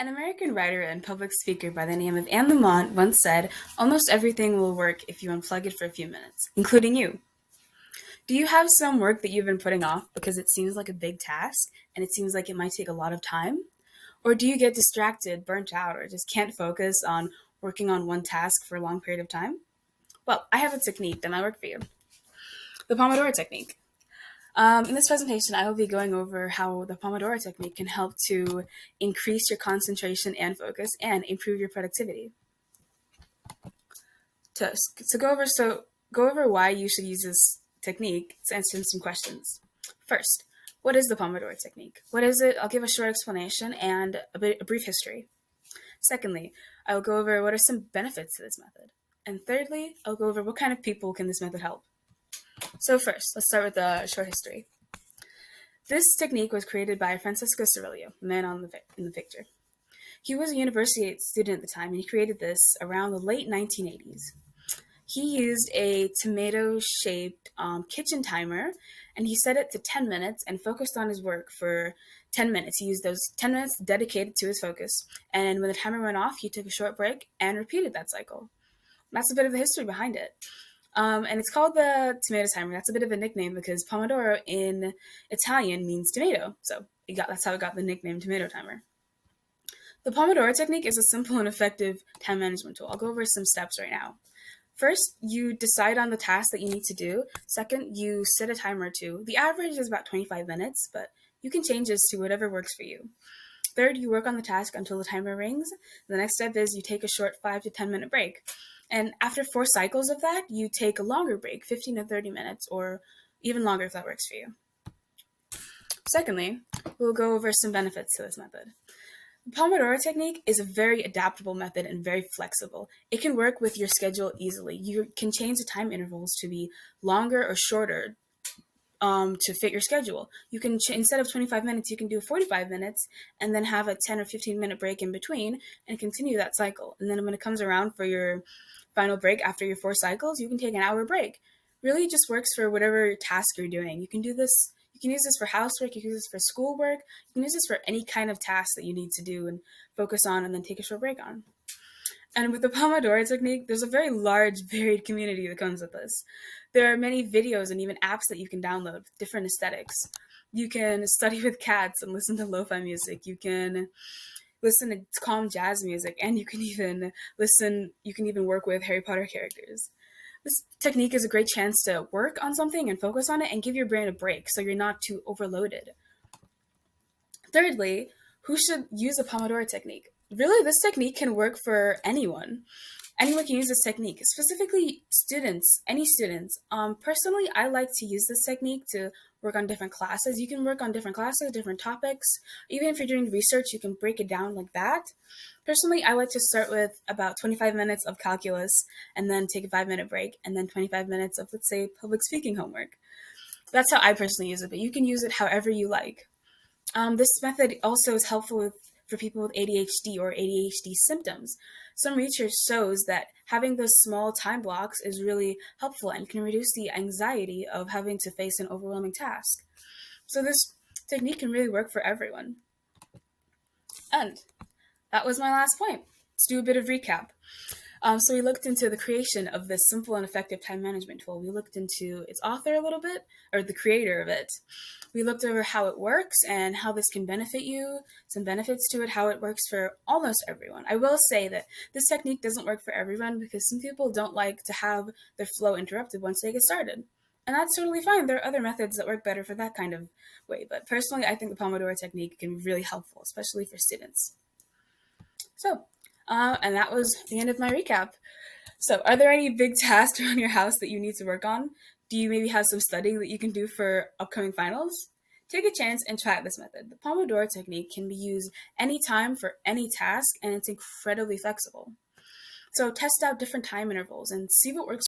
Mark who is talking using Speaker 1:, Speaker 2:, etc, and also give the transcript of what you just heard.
Speaker 1: An American writer and public speaker by the name of Anne Lamont once said, "Almost everything will work if you unplug it for a few minutes, including you." Do you have some work that you've been putting off because it seems like a big task and it seems like it might take a lot of time? Or do you get distracted, burnt out, or just can't focus on working on one task for a long period of time? Well, I have a technique that might work for you, the Pomodoro technique. In this presentation, I will be going over how the Pomodoro technique can help to increase your concentration and focus and improve your productivity. To go over why you should use this technique, let's answer some questions. First, what is the Pomodoro technique? What is it? I'll give a short explanation and a brief history. Secondly, I will go over what are some benefits to this method. And thirdly, I'll go over what kind of people can this method help. So first, let's start with the short history. This technique was created by Francisco Cirillo, the man in the picture. He was a university student at the time, and he created this around the late 1980s. He used a tomato-shaped kitchen timer, and he set it to 10 minutes and focused on his work for 10 minutes. He used those 10 minutes dedicated to his focus, and when the timer went off, he took a short break and repeated that cycle. That's a bit of the history behind it. And it's called the tomato timer. That's a bit of a nickname because Pomodoro in Italian means tomato. So that's how it got the nickname tomato timer. The Pomodoro technique is a simple and effective time management tool. I'll go over some steps right now. First, you decide on the task that you need to do. Second, you set a timer to. The average is about 25 minutes, but you can change this to whatever works for you. Third, you work on the task until the timer rings. The next step is you take a short 5 to 10 minute break. And after 4 cycles of that, you take a longer break, 15 to 30 minutes, or even longer if that works for you. Secondly, we'll go over some benefits to this method. The Pomodoro technique is a very adaptable method and very flexible. It can work with your schedule easily. You can change the time intervals to be longer or shorter to fit your schedule. You can, instead of 25 minutes, you can do 45 minutes and then have a 10 or 15 minute break in between and continue that cycle. And then when it comes around for your final break after your 4 cycles, you can take an hour break. Really it just works for whatever task you're doing. You can use this for housework, you can use this for schoolwork, you can use this for any kind of task that you need to do and focus on and then take a short break on. And with the Pomodoro technique, there's a very large, varied community that comes with this. There are many videos and even apps that you can download with different aesthetics. You can study with cats and listen to lo-fi music. You can listen to calm jazz music, and you can even work with Harry Potter characters. This technique is a great chance to work on something and focus on it and give your brain a break so you're not too overloaded. Thirdly, who should use the Pomodoro technique? Really, this technique can work for anyone. Anyone can use this technique, specifically students, any students. Personally, I like to use this technique to work on different classes. You can work on different classes, different topics. Even if you're doing research, you can break it down like that. Personally, I like to start with about 25 minutes of calculus and then take a 5-minute break and then 25 minutes of, let's say, public speaking homework. That's how I personally use it, but you can use it however you like. This method also is helpful for people with ADHD or ADHD symptoms. Some research shows that having those small time blocks is really helpful and can reduce the anxiety of having to face an overwhelming task. So this technique can really work for everyone. And that was my last point. Let's do a bit of recap. So we looked into the creation of this simple and effective time management tool. We looked into its author a little bit, or the creator of it. We looked over how it works and how this can benefit you, some benefits to it, how it works for almost everyone. I will say that this technique doesn't work for everyone because some people don't like to have their flow interrupted once they get started. And that's totally fine. There are other methods that work better for that kind of way. But personally, I think the Pomodoro technique can be really helpful, especially for students. And that was the end of my recap. So, are there any big tasks around your house that you need to work on? Do you maybe have some studying that you can do for upcoming finals? Take a chance and try out this method. The Pomodoro technique can be used anytime for any task, and it's incredibly flexible. So, test out different time intervals and see what works